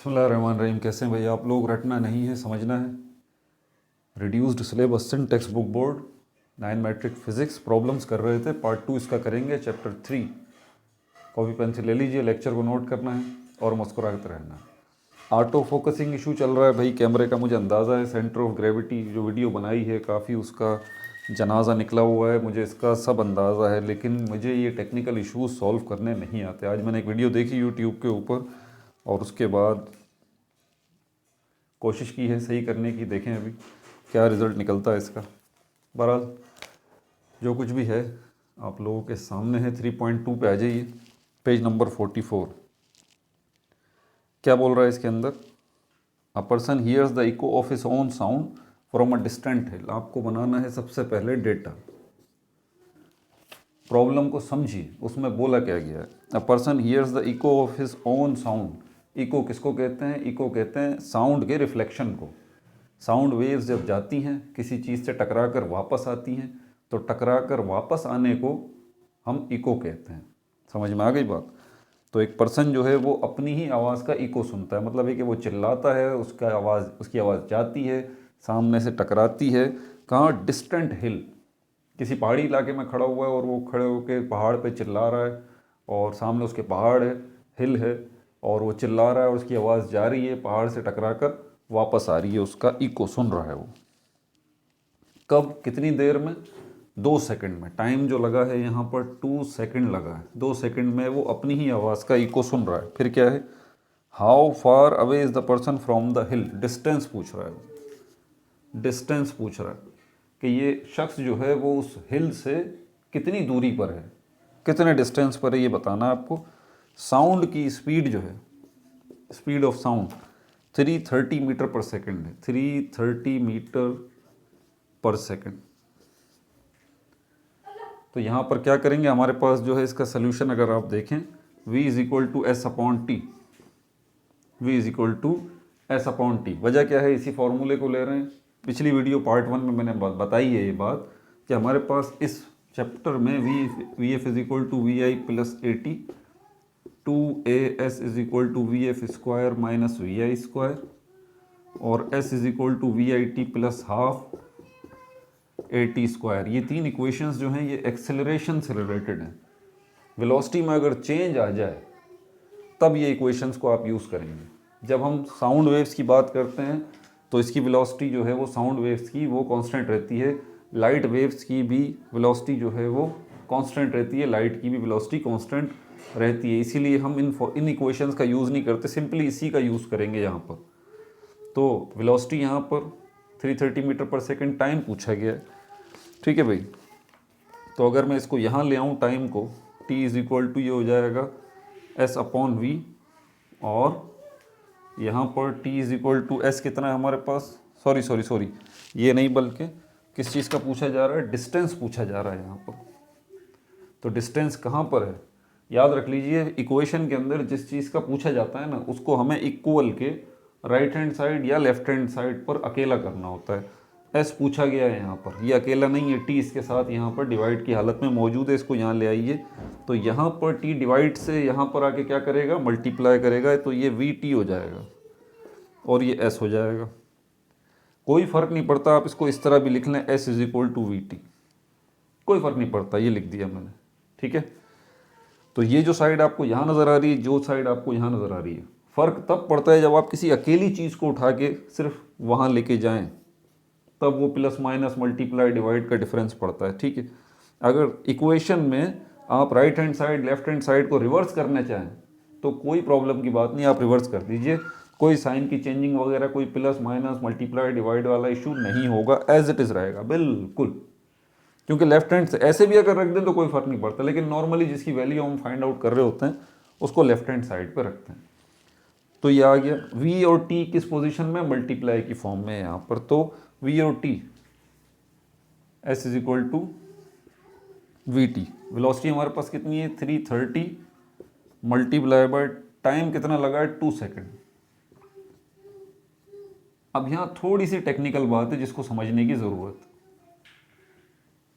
बिस्मिल्लाहिर्रहमानिर्रहीम। कैसे हैं भाई आप लोग? रटना नहीं है, समझना है। Reduced syllabus in textbook board 9 matric physics problems कर रहे थे, पार्ट 2 इसका करेंगे, चैप्टर 3। कॉपी पेंसिल ले लीजिए, लेक्चर को नोट करना है और मुस्कुराते रहना है। ऑटो फोकसिंग इशू चल रहा है भाई कैमरे का, मुझे अंदाज़ा है। सेंटर ऑफ ग्रेविटी जो वीडियो बनाई है काफ़ी उसका जनाजा निकला हुआ है, मुझे इसका सब अंदाज़ा है, लेकिन मुझे ये टेक्निकल इश्यूज सॉल्व करने नहीं आते। आज मैंने एक वीडियो देखी यूट्यूब के ऊपर और उसके बाद कोशिश की है सही करने की। देखें अभी क्या रिज़ल्ट निकलता है इसका। बहरहाल जो कुछ भी है आप लोगों के सामने है। 3.2 पे आ जाइए, पेज नंबर 44। क्या बोल रहा है इसके अंदर? A person hears the echo of his own sound from a distant hill. आपको बनाना है सबसे पहले डेटा। प्रॉब्लम को समझिए, उसमें बोला क्या गया है। A person hears the echo of his own sound. Echo किसको कहते हैं? इको कहते हैं साउंड के रिफ्लेक्शन को। साउंड वेव्स जब जाती हैं किसी चीज़ से टकरा कर वापस आती हैं, तो टकरा कर वापस आने को हम इको कहते हैं। समझ में आ गई बात? तो एक पर्सन जो है वो अपनी ही आवाज़ का इको सुनता है, मतलब है कि वो चिल्लाता है, उसकी आवाज़ जाती है, सामने से टकराती है। कहाँ? डिस्टेंट हिल। किसी पहाड़ी इलाके में खड़ा हुआ है और वो खड़े होकर पहाड़ पे चिल्ला रहा है और सामने उसके पहाड़ है, हिल है, और वो चिल्ला रहा है और उसकी आवाज़ जा रही है, पहाड़ से टकरा कर वापस आ रही है, उसका इको सुन रहा है वो। कब? कितनी देर में? 2 सेकंड में। टाइम जो लगा है यहाँ पर 2 सेकंड लगा है। 2 सेकंड में वो अपनी ही आवाज़ का इको सुन रहा है। फिर क्या है? How far away is the person from the hill. Distance पूछ रहा है। डिस्टेंस पूछ रहा है कि ये शख्स जो है वो उस हिल से कितनी दूरी पर है, कितने डिस्टेंस पर है, ये बताना है आपको। साउंड की स्पीड जो है, speed of sound 330 metre per second है। 330 मीटर पर सेकंड। तो यहाँ पर क्या करेंगे, हमारे पास जो है इसका सल्यूशन अगर आप देखें, v is equal to s upon t. v is equal to s upon t. वजह क्या है? इसी फॉर्मूले को ले रहे हैं। पिछली वीडियो पार्ट 1 में मैंने बताई है ये बात कि हमारे पास इस चैप्टर में v F is equal to we I plus A t, 2as is equal to v f square minus v i square, और s is equal to we i t plus half a t square. ये 3 equations जो हैं ये acceleration से related हैं। Velocity में अगर change आ जाए तब ये इक्वेशंस को आप यूज़ करेंगे। जब हम साउंड वेव्स की बात करते हैं तो इसकी वेलोसिटी जो है वो साउंड वेव्स की वो कांस्टेंट रहती है। लाइट वेव्स की भी वेलोसिटी जो है वो कांस्टेंट रहती है, लाइट की भी वेलोसिटी कांस्टेंट रहती है। इसीलिए हम इन इक्वेशंस का यूज़ नहीं करते, सिंपली इसी का यूज़ करेंगे यहाँ पर। तो वेलोसिटी यहाँ पर 330 मीटर पर सेकेंड, टाइम पूछा गया है। ठीक है भाई। तो अगर मैं इसको यहाँ ले आऊँ टाइम को, t इज़ इक्वल टू ये हो जाएगा s अपॉन वी, और यहाँ पर t is equal to s कितना है हमारे पास? सॉरी ये नहीं, बल्कि किस चीज़ का पूछा जा रहा है? डिस्टेंस पूछा जा रहा है यहाँ पर। तो डिस्टेंस कहाँ पर है? याद रख लीजिए, इक्वेशन के अंदर जिस चीज़ का पूछा जाता है ना, उसको हमें इक्वल के राइट हैंड साइड या लेफ्ट हैंड साइड पर अकेला करना होता है। एस पूछा गया है यहाँ पर, ये अकेला नहीं है, टी इसके साथ यहाँ पर डिवाइड की हालत में मौजूद है। इसको यहाँ ले आइए, तो यहाँ पर टी डिवाइड से यहाँ पर आके क्या करेगा? मल्टीप्लाई करेगा, तो ये वी टी हो जाएगा और ये एस हो जाएगा। कोई फ़र्क नहीं पड़ता, आप इसको इस तरह भी लिख लें, s is equal to v t, कोई फ़र्क नहीं पड़ता, ये लिख दिया मैंने। ठीक है। तो ये जो साइड आपको यहाँ नज़र आ रही है, जो साइड आपको यहाँ नज़र आ रही है, फ़र्क तब पड़ता है जब आप किसी अकेली चीज़ को उठा के सिर्फ वहाँ लेके जाएं, तब वो प्लस माइनस मल्टीप्लाई डिवाइड का डिफरेंस पड़ता है। ठीक है। अगर इक्वेशन में आप right hand side left hand side को रिवर्स करना चाहें तो कोई प्रॉब्लम की बात नहीं, आप रिवर्स कर दीजिए, कोई साइन की चेंजिंग वगैरह, कोई प्लस माइनस मल्टीप्लाई डिवाइड वाला इशू नहीं होगा, एज इट इज़ रहेगा बिल्कुल। क्योंकि लेफ्ट हैंड से ऐसे भी अगर रख दें तो कोई फ़र्क नहीं पड़ता, लेकिन नॉर्मली जिसकी वैल्यू हम फाइंड आउट कर रहे होते हैं उसको लेफ्ट हैंड साइड पर रखते हैं। तो ये आ गया। v और t किस पोजीशन में? मल्टीप्लाई की फॉर्म में यहाँ पर। तो v और t, s is equal to v t. Velocity हमारे पास कितनी है? 330 मल्टीप्लाई बाय टाइम कितना लगा है? 2 सेकेंड। अब यहाँ थोड़ी सी टेक्निकल बात है जिसको समझने की ज़रूरत।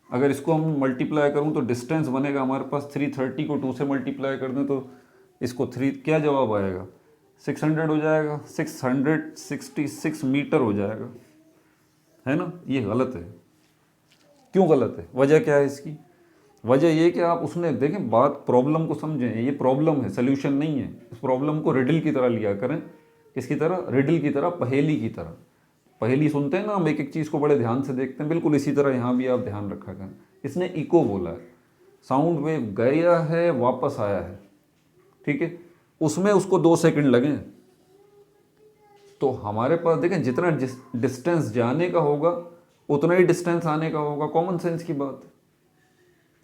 अगर इसको हम मल्टीप्लाई करूँ तो डिस्टेंस बनेगा हमारे पास 330 को 2 से मल्टीप्लाई कर दें तो इसको 3, क्या जवाब आएगा? 600 हो जाएगा, 666 मीटर हो जाएगा, है ना। ये गलत है। क्यों गलत है? वजह क्या है इसकी? वजह ये कि आप उसने देखें, बात प्रॉब्लम को समझें, ये प्रॉब्लम है, सोल्यूशन नहीं है। इस प्रॉब्लम को रिडल की तरह लिया करें। किसकी तरह? रिडल की तरह, पहेली की तरह। पहेली सुनते हैं ना हम, एक एक चीज़ को बड़े ध्यान से देखते हैं, बिल्कुल इसी तरह यहाँ भी आप ध्यान रखा करें। इसने इको बोला है, साउंड वेव गया है वापस आया है, ठीक है, उसमें उसको 2 सेकंड लगे। तो हमारे पास देखें, जितना डिस्टेंस जाने का होगा उतना ही डिस्टेंस आने का होगा, कॉमन सेंस की बात है।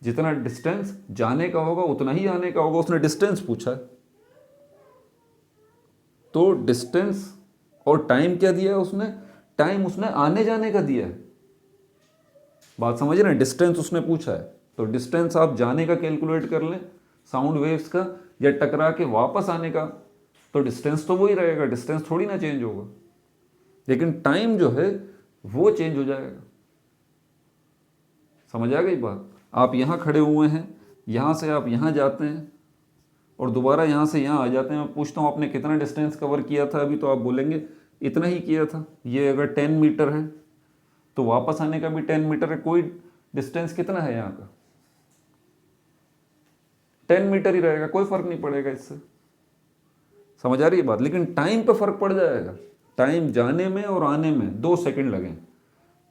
जितना डिस्टेंस जाने का होगा उतना ही आने का होगा। उसने डिस्टेंस पूछा है, तो डिस्टेंस और टाइम क्या दिया है उसने? टाइम उसने आने जाने का दिया है। बात समझ रहे हैं? डिस्टेंस उसने पूछा है, तो डिस्टेंस आप जाने का कैलकुलेट कर लें साउंड वेव्स का, या टकरा के वापस आने का, तो डिस्टेंस तो वही रहेगा, डिस्टेंस थोड़ी ना चेंज होगा, लेकिन टाइम जो है वो चेंज हो जाएगा। समझ आ गई बात? आप यहाँ खड़े हुए हैं, यहाँ से आप यहाँ जाते हैं और दोबारा यहाँ से यहाँ आ जाते हैं। मैं पूछता हूँ आपने कितना डिस्टेंस कवर किया था अभी, तो आप बोलेंगे इतना ही किया था। ये अगर 10 मीटर है तो वापस आने का भी 10 मीटर है। कोई डिस्टेंस कितना है यहाँ का? 10 मीटर ही रहेगा, कोई फर्क नहीं पड़ेगा इससे। समझ आ रही है बात? लेकिन टाइम पे फर्क पड़ जाएगा। टाइम जाने में और आने में 2 सेकंड लगें,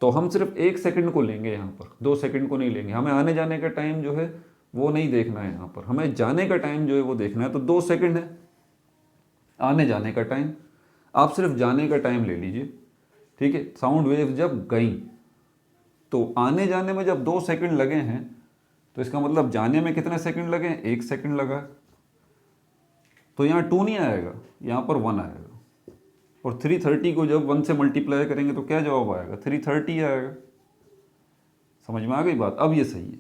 तो हम सिर्फ 1 सेकंड को लेंगे यहाँ पर, 2 सेकंड को नहीं लेंगे। हमें आने जाने का टाइम जो है वो नहीं देखना है यहाँ पर, हमें जाने का टाइम जो है वो देखना है। तो 2 सेकंड है आने जाने का टाइम, आप सिर्फ जाने का टाइम ले लीजिए, ठीक है। साउंड वेव जब गई तो आने जाने में जब 2 सेकंड लगे हैं, तो इसका मतलब जाने में कितने सेकंड लगे? 1 सेकंड लगा। तो यहाँ 2 नहीं आएगा, यहाँ पर 1 आएगा। और 330 को जब 1 से मल्टीप्लाई करेंगे तो क्या जवाब आएगा? 330 आएगा। समझ में आ गई बात? अब ये सही है,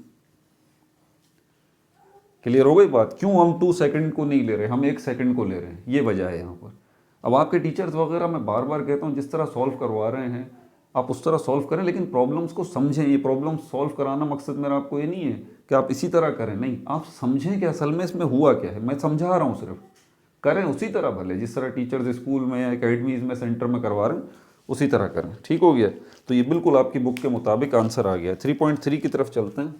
क्लियर हो गई बात? क्यों हम 2 सेकंड को नहीं ले रहे, हम 1 सेकंड को ले रहे हैं, ये वजह है यहाँ पर। अब आपके टीचर्स वगैरह, मैं बार बार कहता हूँ, जिस तरह सॉल्व करवा रहे हैं आप उस तरह सॉल्व करें, लेकिन प्रॉब्लम्स को समझें। ये प्रॉब्लम सॉल्व कराना मकसद मेरा आपको ये नहीं है कि आप इसी तरह करें, नहीं, आप समझें कि असल में इसमें हुआ क्या है। मैं समझा रहा हूँ, सिर्फ करें उसी तरह, भले जिस तरह टीचर्स स्कूल में या अकेडमीज़ में सेंटर में करवा रहे हैं उसी तरह करें। ठीक हो गया? तो ये बिल्कुल आपकी बुक के मुताबिक आंसर आ गया। 3.3 की तरफ चलते हैं।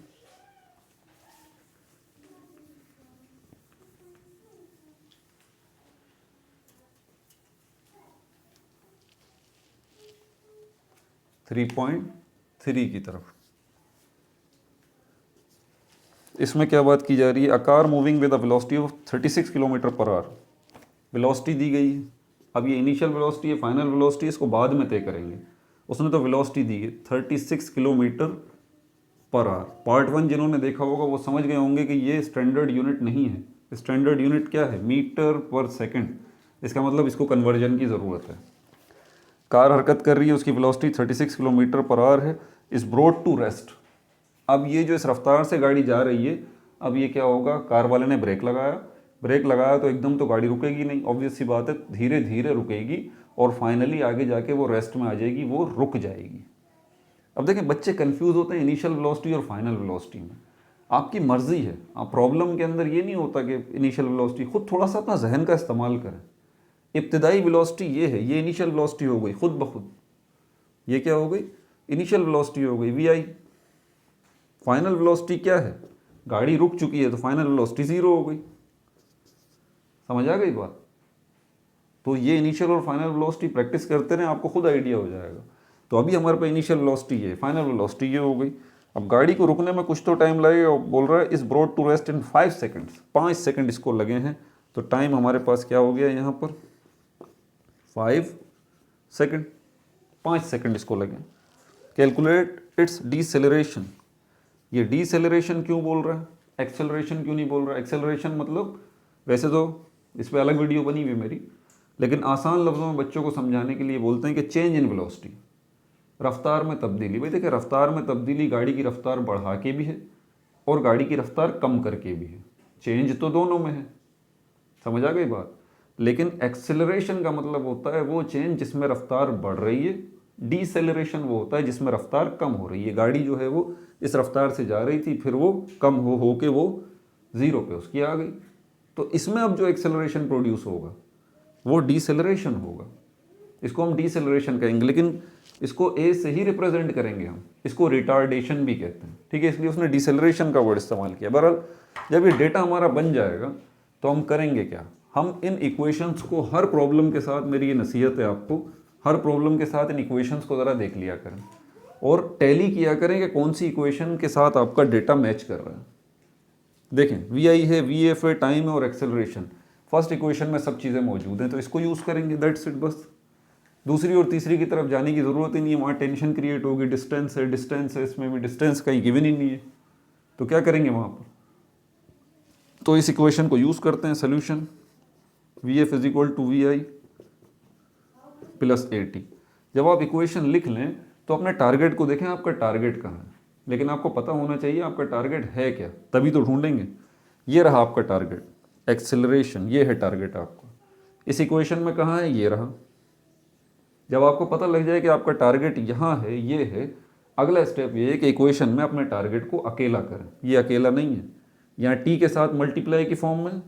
थ्री पॉइंट थ्री की तरफ, इसमें क्या बात की जा रही है? A car moving with a velocity of 36 kilometre per hour. Velocity दी गई है। अब ये इनिशियल वेलोसिटी है, फाइनल वेलोसिटी, इसको बाद में तय करेंगे। उसने तो वेलोसिटी दी है 36 किलोमीटर पर आवर। पार्ट 1 जिन्होंने देखा होगा वो समझ गए होंगे कि ये स्टैंडर्ड यूनिट नहीं है। स्टैंडर्ड यूनिट क्या है? Metre per second. इसका मतलब इसको कन्वर्जन की ज़रूरत है। कार हरकत कर रही है, उसकी वेलोसिटी 36 किलोमीटर पर आवर है, इज़ ब्रोट टू रेस्ट। अब ये जो इस रफ्तार से गाड़ी जा रही है, अब ये क्या होगा? कार वाले ने ब्रेक लगाया तो एकदम तो गाड़ी रुकेगी नहीं, ऑब्वियस सी बात है, धीरे धीरे रुकेगी और फाइनली आगे जाके वो रेस्ट में आ जाएगी, वो रुक जाएगी। अब देखें, बच्चे कंफ्यूज होते हैं इनिशियल वेलोसिटी और फाइनल वेलोसिटी में। आपकी मर्जी है, आप प्रॉब्लम के अंदर ये नहीं होता कि इनिशियल वेलोसिटी, खुद थोड़ा सा अपना जहन का इस्तेमाल करें। इब्तदाई वेलोसिटी ये है, ये इनिशियल वेलोसिटी हो गई खुद ब खुद। ये क्या हो गई? इनिशियल वेलोसिटी हो गई वी आई। फाइनल वेलोसिटी क्या है? गाड़ी रुक चुकी है तो फाइनल वेलोसिटी 0 हो गई। समझ आ गई बात? तो ये इनिशियल और फाइनल वेलोसिटी प्रैक्टिस करते रहें, आपको खुद आइडिया हो जाएगा। तो अभी हमारे पास इनिशियल वेलोसिटी है, फाइनल वेलोसिटी ये हो गई। अब गाड़ी को रुकने में कुछ तो टाइम लगेगा। बोल रहा है is brought to rest in 5 seconds, 5 second इसको लगे हैं। तो टाइम हमारे पास क्या हो गया यहाँ पर? 5 सेकंड, 5 सेकंड इसको लगे। Calculate its deceleration. ये डीसेलरेशन क्यों बोल रहा है, एक्सेलरेशन क्यों नहीं बोल रहा है? एक्सेलरेशन मतलब, वैसे तो इस पर अलग वीडियो बनी हुई है मेरी, लेकिन आसान लफ्ज़ों में बच्चों को समझाने के लिए बोलते हैं कि चेंज इन वेलोसिटी, रफ्तार में तब्दीली। भाई देखिए, रफ्तार में तब्दीली गाड़ी की रफ्तार बढ़ा के भी है और गाड़ी की रफ्तार कम करके भी है। चेंज तो दोनों में है। समझ आ गई बात? लेकिन एक्सेलरेशन का मतलब होता है वो चेंज जिसमें रफ्तार बढ़ रही है, डीसेलरेशन वो होता है जिसमें रफ्तार कम हो रही है। गाड़ी जो है वो इस रफ्तार से जा रही थी, फिर वो कम हो के वो 0 पे उसकी आ गई। तो इसमें अब जो एक्सेलरेशन प्रोड्यूस होगा, वो डिसेलरेशन होगा, इसको हम डिसेलरेशन कहेंगे, लेकिन इसको ए से ही रिप्रेजेंट करेंगे हम, इसको रिटार्डेशन भी कहते हैं, ठीक है, इसलिए उसने डिसेलरेशन का वर्ड इस्तेमाल किया। बहरहाल जब ये डेटा हमारा बन जाएगा तो हम करेंगे क्या, हम इन इक्वेशंस को हर प्रॉब्लम के साथ, मेरी ये नसीहत है आपको, हर प्रॉब्लम के साथ इन इक्वेशंस को ज़रा देख लिया करें और टैली किया करें कि कौन सी इक्वेशन के साथ आपका डेटा मैच कर रहा है। देखें वी आई है, वी एफ है, टाइम है और एक्सेलरेशन, फर्स्ट इक्वेशन में सब चीज़ें मौजूद हैं तो इसको यूज़ करेंगे, दैट्स इट बस। दूसरी और तीसरी की तरफ जाने की ज़रूरत ही नहीं है, वहाँ टेंशन क्रिएट होगी, डिस्टेंस है, इसमें भी डिस्टेंस कहीं गिवन ही नहीं है, तो क्या करेंगे वहाँ पर, तो इस इक्वेशन को यूज़ करते हैं, solution V F is equal to we I plus A T. जब आप इक्वेशन लिख लें तो अपने टारगेट को देखें, आपका टारगेट कहाँ है, लेकिन आपको पता होना चाहिए आपका टारगेट है क्या, तभी तो ढूंढेंगे। ये रहा आपका टारगेट, एक्सेलरेशन, ये है टारगेट आपका, इस इक्वेशन में कहाँ है, ये रहा। जब आपको पता लग जाए कि आपका टारगेट यहाँ है, ये है, अगला स्टेप ये है कि इक्वेशन में अपने टारगेट को अकेला करें, ये अकेला नहीं है, यहाँ टी के साथ मल्टीप्लाई की फॉर्म में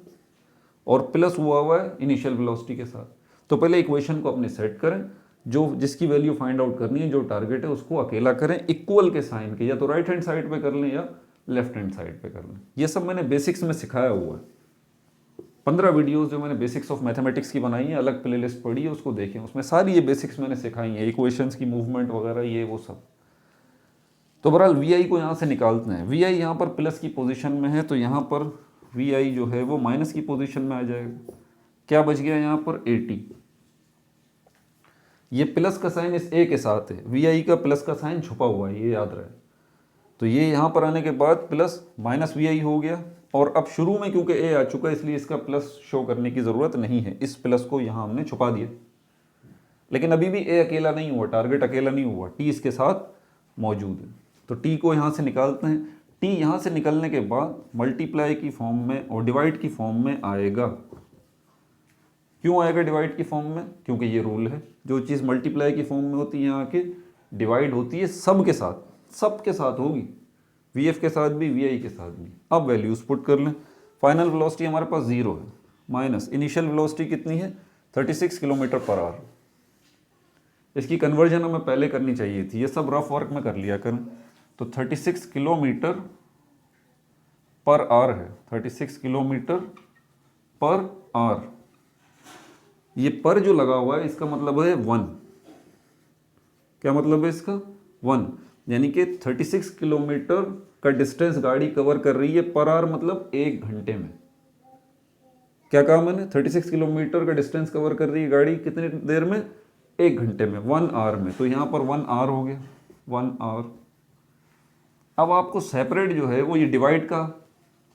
और प्लस हुआ है इनिशियल वेलोसिटी के साथ। तो पहले इक्वेशन को अपने सेट करें, जो जिसकी वैल्यू फाइंड आउट करनी है, जो टारगेट है उसको अकेला करें, इक्वल के साइन के, या तो राइट हैंड साइड पे कर लें या लेफ्ट हैंड साइड पे कर लें। ये सब मैंने बेसिक्स में सिखाया हुआ है, 15 वीडियोस जो मैंने बेसिक्स ऑफ मैथमेटिक्स की बनाई है, अलग प्लेलिस्ट पढ़ी है, उसको देखें, उसमें सारी ये बेसिक्स मैंने सिखाई हैं, इक्वेशंस की मूवमेंट वगैरह, ये वो सब। तो बहरहाल वी आई को यहाँ से निकालते हैं, वी आई यहाँ पर प्लस की पोजीशन में है तो यहाँ पर वी आई जो है वो माइनस की पोजीशन में आ जाएगा। क्या बच गया यहाँ पर, 80। ये प्लस का साइन इस ए के साथ है, वी आई का प्लस का साइन छुपा हुआ है, ये याद रहे। तो ये यहाँ पर आने के बाद प्लस माइनस वी आई हो गया, और अब शुरू में क्योंकि ए आ चुका है इसलिए इसका प्लस शो करने की ज़रूरत नहीं है, इस प्लस को यहाँ हमने छुपा दिया। लेकिन अभी भी ए अकेला नहीं हुआ, टारगेट अकेला नहीं हुआ, टी इसके साथ मौजूद है। तो टी को यहाँ से निकालते हैं, टी यहाँ से निकलने के बाद मल्टीप्लाई की फॉर्म में और डिवाइड की फॉर्म में आएगा। क्यों आएगा डिवाइड की फॉर्म में, क्योंकि ये रूल है, जो चीज़ मल्टीप्लाई की फॉर्म में होती है यहाँ के डिवाइड होती है सब के साथ, सब के साथ होगी, वी एफ के साथ भी, वी आई के साथ भी। अब वैल्यूज पुट कर लें, फाइनल वेलोसिटी हमारे पास 0 है, माइनस इनिशियल वेलोसिटी कितनी है, 36 किलोमीटर पर आवर। इसकी कन्वर्जन हमें पहले करनी चाहिए थी, ये सब रफ वर्क में कर लिया करें। तो 36 किलोमीटर पर आवर है, 36 किलोमीटर पर आवर, ये पर जो लगा हुआ है इसका मतलब है 1। क्या मतलब है इसका, 1, यानी कि 36 किलोमीटर का डिस्टेंस गाड़ी कवर कर रही है पर आवर, मतलब 1 घंटे में। क्या कहा मैंने, 36 किलोमीटर का डिस्टेंस कवर कर रही है गाड़ी कितनी देर में, 1 घंटे में, 1 आवर में। तो यहाँ पर 1 आवर हो गया, 1 आवर। अब आपको सेपरेट जो है वो ये डिवाइड का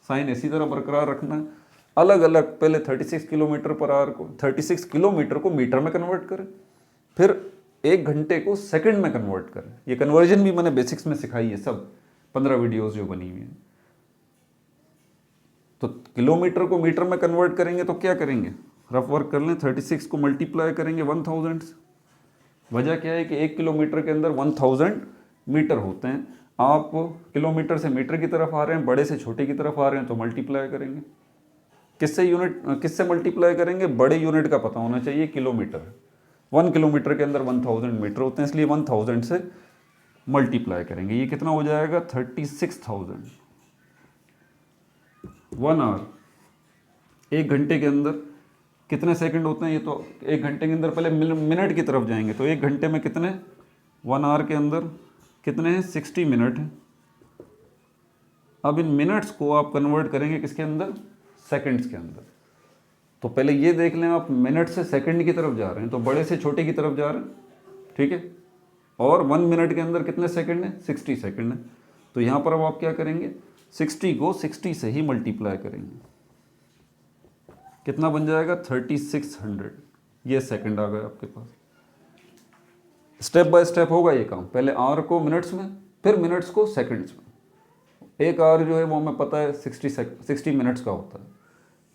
साइन इसी तरह बरकरार रखना है, अलग अलग। पहले 36 किलोमीटर पर आवर को, 36 किलोमीटर को मीटर में कन्वर्ट करें, फिर 1 घंटे को सेकंड में कन्वर्ट करें। ये कन्वर्जन भी मैंने बेसिक्स में सिखाई है, सब 15 वीडियोस जो बनी हुई हैं। तो किलोमीटर को मीटर में कन्वर्ट करेंगे तो क्या करेंगे, रफ वर्क कर लें, 36 को मल्टीप्लाई करेंगे 1000 से। वजह क्या है कि 1 किलोमीटर के अंदर 1000 मीटर होते हैं। आप किलोमीटर से मीटर की तरफ आ रहे हैं, बड़े से छोटे की तरफ आ रहे हैं, तो मल्टीप्लाई करेंगे। किससे यूनिट, किससे मल्टीप्लाई करेंगे, बड़े यूनिट का पता होना चाहिए, किलोमीटर। 1 किलोमीटर के अंदर 1000 मीटर होते हैं, इसलिए 1000 से मल्टीप्लाई करेंगे। ये कितना हो जाएगा, 36,000। 1 आवर, 1 घंटे के अंदर कितने सेकंड होते हैं, ये तो 1 घंटे के अंदर, पहले मिनट की तरफ जाएंगे। तो 1 घंटे में कितने, 1 आवर के अंदर कितने हैं, 60 मिनट हैं। अब इन मिनट्स को आप कन्वर्ट करेंगे किसके अंदर, सेकंड्स के अंदर। तो पहले ये देख लें आप, मिनट से सेकंड की तरफ जा रहे हैं तो बड़े से छोटे की तरफ जा रहे हैं, ठीक है। और 1 मिनट के अंदर कितने सेकंड है, 60 सेकंड है। तो यहाँ पर अब आप क्या करेंगे, 60 को 60 से ही मल्टीप्लाई करेंगे, कितना बन जाएगा, 3600। ये सेकंड आ गए आपके पास। स्टेप बाय स्टेप होगा ये काम, पहले आवर को मिनट्स में, फिर मिनट्स को सेकंड्स में। 1 आवर जो है वो हमें पता है 60 मिनट्स का होता है।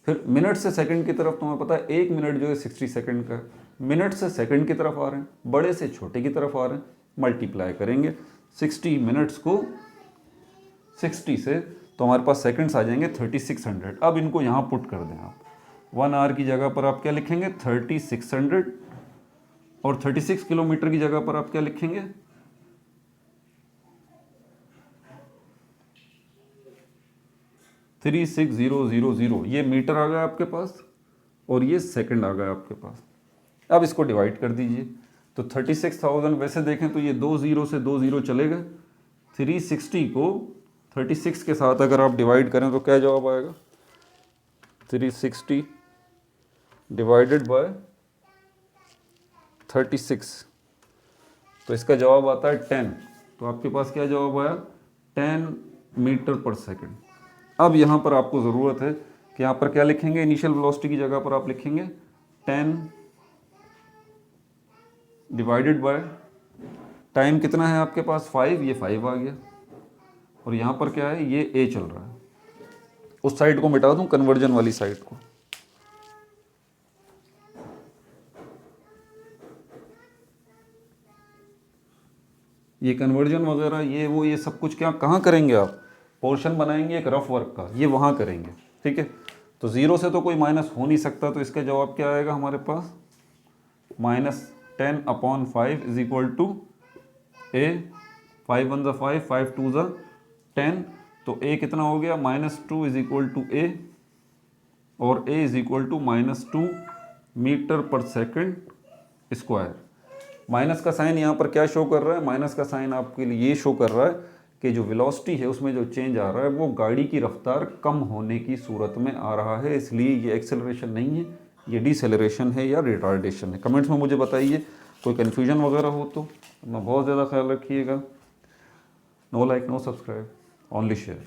फिर मिनट से सेकंड की तरफ तो हमें पता है 1 मिनट जो है 60 सेकंड का। मिनट से सेकंड की तरफ आ रहे हैं, बड़े से छोटे की तरफ आ रहे हैं, मल्टीप्लाई करेंगे 60 मिनट्स को 60 से, तो हमारे पास सेकंड्स आ जाएंगे 3600। अब इनको यहाँ पुट कर दें आप, 1 आवर की जगह पर आप क्या लिखेंगे 3600, और 36 किलोमीटर की जगह पर आप क्या लिखेंगे 36000। ये मीटर आ गया आपके पास और ये सेकंड आ गया आपके पास। अब इसको डिवाइड कर दीजिए, तो 36,000 वैसे देखें तो ये 2 जीरो से 2 जीरो चले गए, 360 को 36 के साथ अगर आप डिवाइड करें तो क्या जवाब आएगा 360 डिवाइडेड बाय 36, तो इसका जवाब आता है 10। तो आपके पास क्या जवाब आया 10 मीटर पर सेकंड। अब यहाँ पर आपको ज़रूरत है कि यहाँ पर क्या लिखेंगे, इनिशियल वेलोसिटी की जगह पर आप लिखेंगे 10 डिवाइडेड बाय टाइम कितना है आपके पास 5, ये 5 आ गया, और यहाँ पर क्या है ये a चल रहा है। उस साइड को मिटा दूँ, कन्वर्जन वाली साइड को। ये कन्वर्जन वगैरह ये वो ये सब कुछ क्या कहाँ करेंगे आप, पोर्शन बनाएंगे एक रफ वर्क का, ये वहाँ करेंगे, ठीक है। तो ज़ीरो से तो कोई माइनस हो नहीं सकता, तो इसका जवाब क्या आएगा हमारे पास -10/5 इज इक्वल टू a, 5 1 ज़ा 5, 5 2 ज़ा 10, तो a कितना हो गया -2 इज इक्वल टू a, और a is equal to -2 metre per second square. Minus का साइन यहाँ पर क्या शो कर रहा है, माइनस का साइन आपके लिए ये शो कर रहा है कि जो वेलोसिटी है उसमें जो चेंज आ रहा है वो गाड़ी की रफ्तार कम होने की सूरत में आ रहा है, इसलिए ये एक्सेलरेशन नहीं है, ये डिसेलरेशन है या रिटार्डेशन है। कमेंट्स में मुझे बताइए, कोई कन्फ्यूजन वगैरह हो तो। अपना बहुत ज़्यादा ख्याल रखिएगा। No like no subscribe, only share.